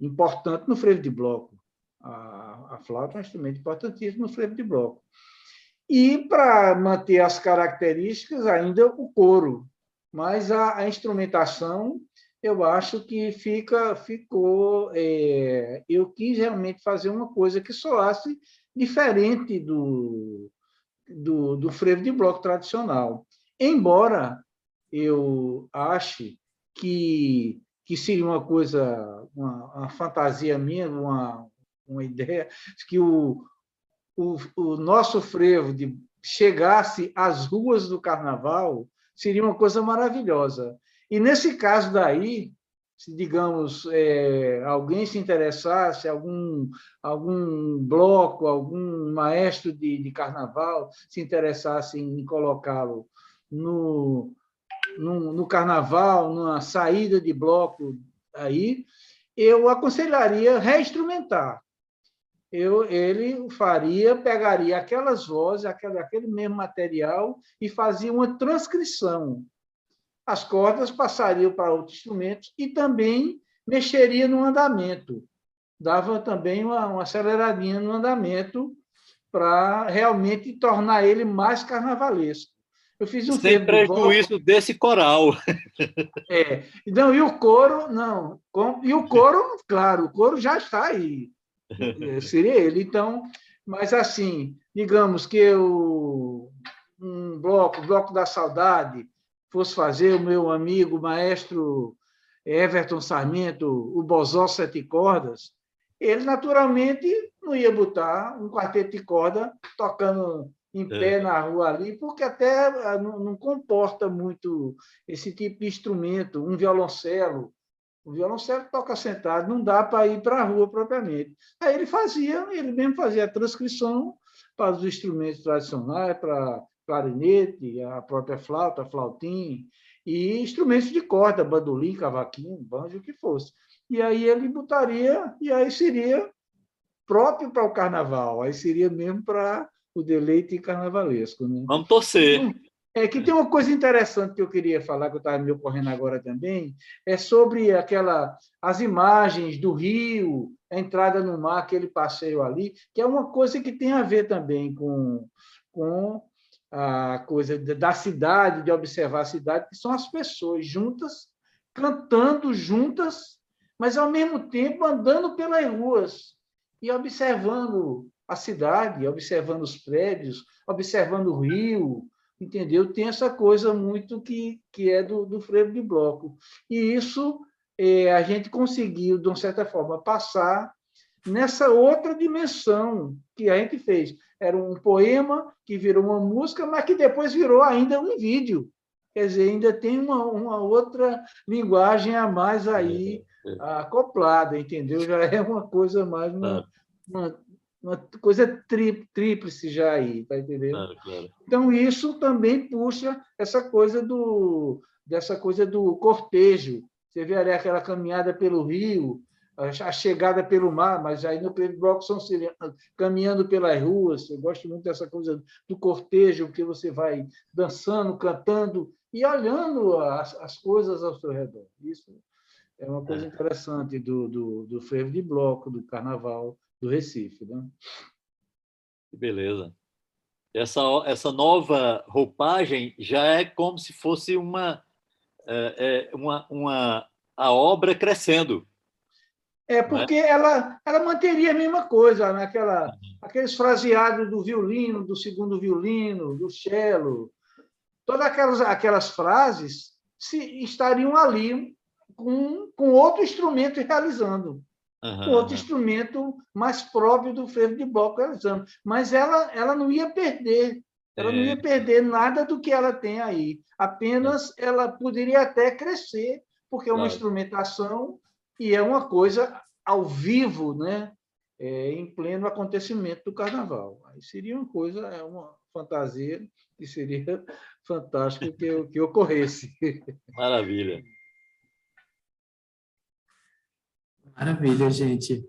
importante no frevo de bloco. A flauta é um instrumento importantíssimo no frevo de bloco. E, para manter as características, ainda o coro. Mas a instrumentação, eu acho que ficou... eu quis realmente fazer uma coisa que soasse diferente do frevo de bloco tradicional. Embora eu ache que seria uma coisa, uma fantasia minha, uma ideia, que o nosso frevo chegasse às ruas do Carnaval, seria uma coisa maravilhosa. E, nesse caso daí, se, digamos, alguém se interessasse, algum bloco, algum maestro de carnaval se interessasse em colocá-lo no carnaval, numa saída de bloco aí, eu aconselharia reinstrumentar. Ele pegaria aquelas vozes, aquele mesmo material e fazia uma transcrição. As cordas passariam para outros instrumentos e também mexeria no andamento. Dava também uma aceleradinha no andamento para realmente tornar ele mais carnavalesco. Eu fiz um sem prejuízo desse coral. Não, e o coro, não. E o coro, claro, o coro já está aí. Seria ele. Então, mas assim, digamos que um bloco da saudade, fosse fazer o meu amigo maestro Everton Sarmento, o Bozó Sete Cordas, ele naturalmente não ia botar um quarteto de corda tocando em pé na rua ali, porque até não comporta muito esse tipo de instrumento, um violoncelo. O violoncelo toca sentado, não dá para ir para a rua propriamente. Aí ele mesmo fazia a transcrição para os instrumentos tradicionais, para clarinete, a própria flauta, flautim, e instrumentos de corda, bandolim, cavaquinho, banjo, o que fosse. E aí ele botaria, e aí seria próprio para o carnaval, aí seria mesmo para o deleite carnavalesco. Né? Vamos torcer. Que tem uma coisa interessante que eu queria falar, que eu estava me ocorrendo agora também, é sobre as imagens do rio, a entrada no mar, aquele passeio ali, que é uma coisa que tem a ver também com a coisa da cidade, de observar a cidade, que são as pessoas juntas, cantando juntas, mas, ao mesmo tempo, andando pelas ruas e observando a cidade, observando os prédios, observando o rio, entendeu? Tem essa coisa muito que é do frevo de bloco. E isso a gente conseguiu, de uma certa forma, passar nessa outra dimensão que a gente fez. Era um poema que virou uma música, mas que depois virou ainda um vídeo. Quer dizer, ainda tem uma outra linguagem a mais aí acoplada, entendeu? Já é uma coisa mais, uma coisa tríplice já aí, tá entendendo? Claro. Então, isso também puxa essa coisa dessa coisa do cortejo. Você vê ali aquela caminhada pelo rio, a chegada pelo mar, mas aí no primeiro bloco são caminhando pelas ruas. Eu gosto muito dessa coisa do cortejo, que você vai dançando, cantando e olhando as coisas ao seu redor. Isso é uma coisa interessante do frevo de bloco, do carnaval do Recife. Né? Beleza. Essa nova roupagem já é como se fosse a obra crescendo. Porque ela manteria a mesma coisa, né? Aqueles fraseados do violino, do segundo violino, do cello, todas aquelas frases estariam ali com outro instrumento realizando, com outro instrumento mais próprio do frevo de bloco realizando. Mas ela não ia perder, ela não ia perder nada do que ela tem aí. Apenas ela poderia até crescer, porque é uma instrumentação e é uma coisa ao vivo, né? Em pleno acontecimento do carnaval. Aí seria uma fantasia que seria fantástico que ocorresse. Maravilha. Maravilha, gente.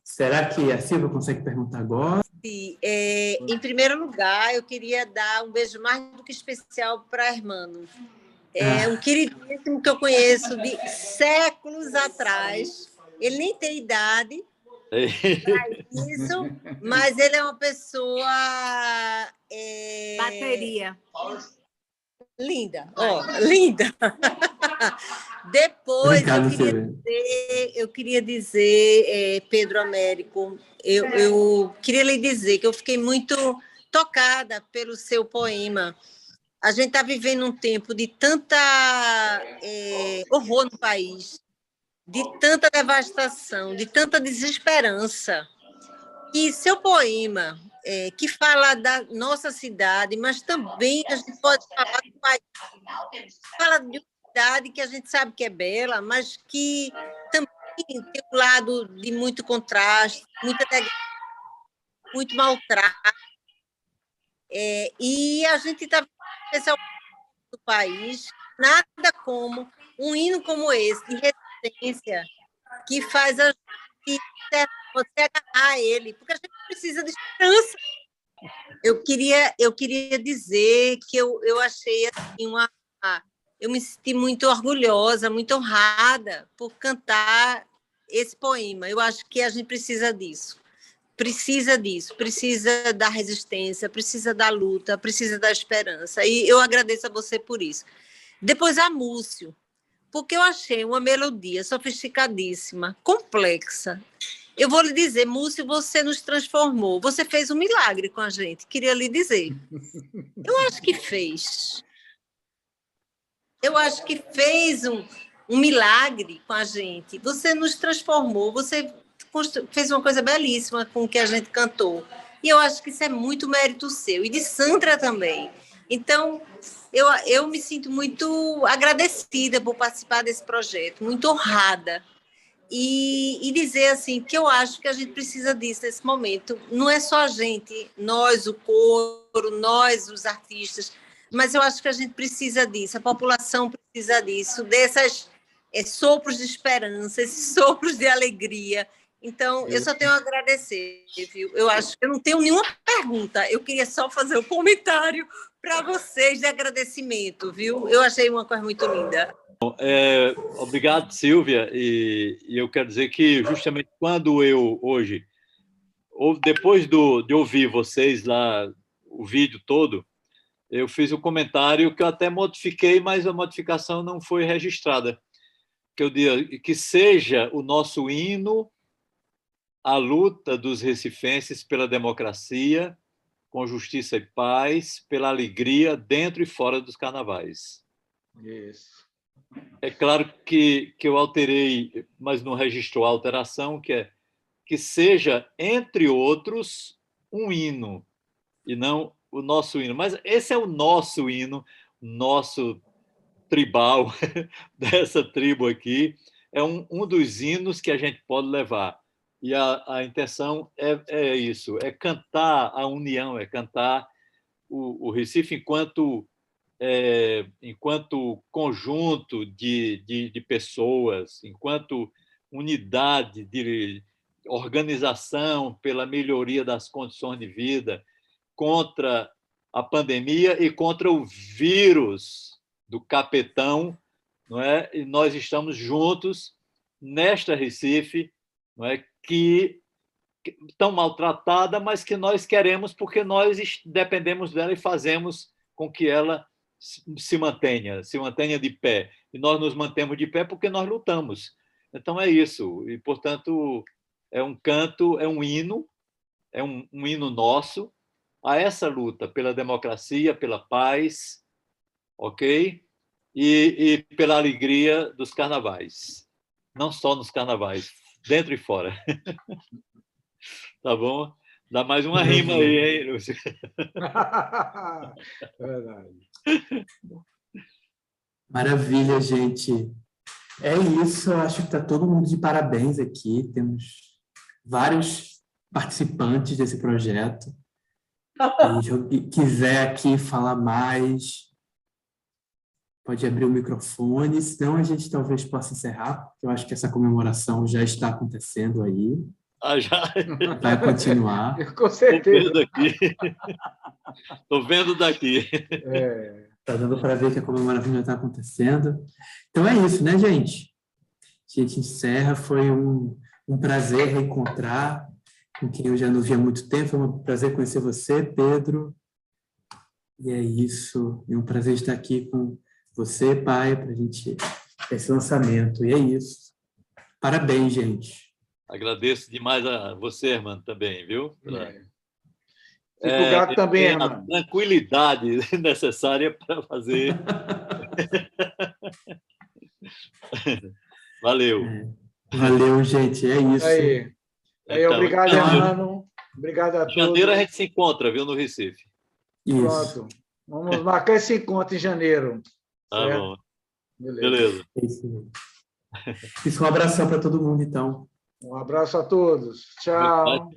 Será que a Silvia consegue perguntar agora? Sim, em primeiro lugar, eu queria dar um beijo mais do que especial para a Hermano. Um queridíssimo que eu conheço de séculos atrás. Ele nem tem idade para isso, mas ele é uma pessoa... Bateria. Linda, linda. Depois, eu queria dizer, Pedro Américo, eu queria lhe dizer que eu fiquei muito tocada pelo seu poema. A gente está vivendo um tempo de tanta horror no país, de tanta devastação, de tanta desesperança. E seu poema, que fala da nossa cidade, mas também a gente pode falar do país. Fala de uma cidade que a gente sabe que é bela, mas que também tem um lado de muito contraste, muito maltrato. E a gente está vendo, especialmente do país, nada como um hino como esse, de resistência, que faz a gente você agarrar ele, porque a gente precisa de esperança. Eu queria dizer que eu achei assim, eu me senti muito orgulhosa, muito honrada por cantar esse poema. Eu acho que a gente precisa disso, precisa da resistência, precisa da luta, precisa da esperança. E eu agradeço a você por isso. Depois a Múcio, porque eu achei uma melodia sofisticadíssima, complexa. Eu vou lhe dizer, Múcio, você nos transformou. Você fez um milagre com a gente, queria lhe dizer. Eu acho que fez. Eu acho que fez um milagre com a gente. Você nos transformou, você fez uma coisa belíssima com o que a gente cantou. E eu acho que isso é muito mérito seu, e de Sandra também. Então, eu me sinto muito agradecida por participar desse projeto, muito honrada. E dizer assim que eu acho que a gente precisa disso nesse momento. Não é só a gente, nós, o coro, nós, os artistas, mas eu acho que a gente precisa disso, a população precisa disso, desses sopros de esperança, esses sopros de alegria. Então, eu só tenho a agradecer, viu? Eu acho que eu não tenho nenhuma pergunta, eu queria só fazer um comentário para vocês de agradecimento, viu? Eu achei uma coisa muito linda. Obrigado, Silvia, e eu quero dizer que justamente quando eu hoje, depois de ouvir vocês lá, o vídeo todo, eu fiz um comentário que eu até modifiquei, mas a modificação não foi registrada, que eu digo que seja o nosso hino a luta dos recifenses pela democracia, com justiça e paz, pela alegria dentro e fora dos carnavais. Isso. É claro que eu alterei, mas não registrou a alteração, que seja, entre outros, um hino, e não o nosso hino. Mas esse é o nosso hino, nosso tribal, dessa tribo aqui, é um dos hinos que a gente pode levar. E a intenção é isso, é cantar a união, é cantar o Recife enquanto conjunto de pessoas, enquanto unidade de organização pela melhoria das condições de vida, contra a pandemia e contra o vírus do capetão, não é? E nós estamos juntos nesta Recife, não é? Que tão maltratada, mas que nós queremos porque nós dependemos dela e fazemos com que ela se mantenha de pé. E nós nos mantemos de pé porque nós lutamos. Então é isso. E, portanto, é um canto, é um hino nosso a essa luta pela democracia, pela paz, ok? E pela alegria dos carnavais. Não só nos carnavais, dentro e fora. Tá bom? Dá mais uma rima aí, hein, Lúcio? Verdade. Maravilha, gente. É isso, eu acho que está todo mundo de parabéns aqui. Temos vários participantes desse projeto. E quiser aqui falar mais, pode abrir o microfone, senão a gente talvez possa encerrar, porque eu acho que essa comemoração já está acontecendo aí. Já. Vai continuar. Com certeza. Estou vendo daqui. Está dando para ver que a comemoração já está acontecendo. Então é isso, né, gente? A gente encerra. Foi um prazer reencontrar com quem eu já não via há muito tempo. Foi um prazer conhecer você, Pedro. E é isso. É um prazer estar aqui com você, pai, para a gente ter esse lançamento. E é isso. Parabéns, gente. Agradeço demais a você, Hermano, também, viu? Fico grato também, Hermano. A tranquilidade necessária para fazer. Valeu. Valeu, gente. É isso. Aí, obrigado, Hermano. Obrigado a Em janeiro a todos. gente se encontra, viu, no Recife. Isso. Pronto. Vamos marcar esse encontro em janeiro. Tá Certo? bom. Beleza. Beleza. Isso, um abração para todo mundo, então. Um abraço a todos. Tchau.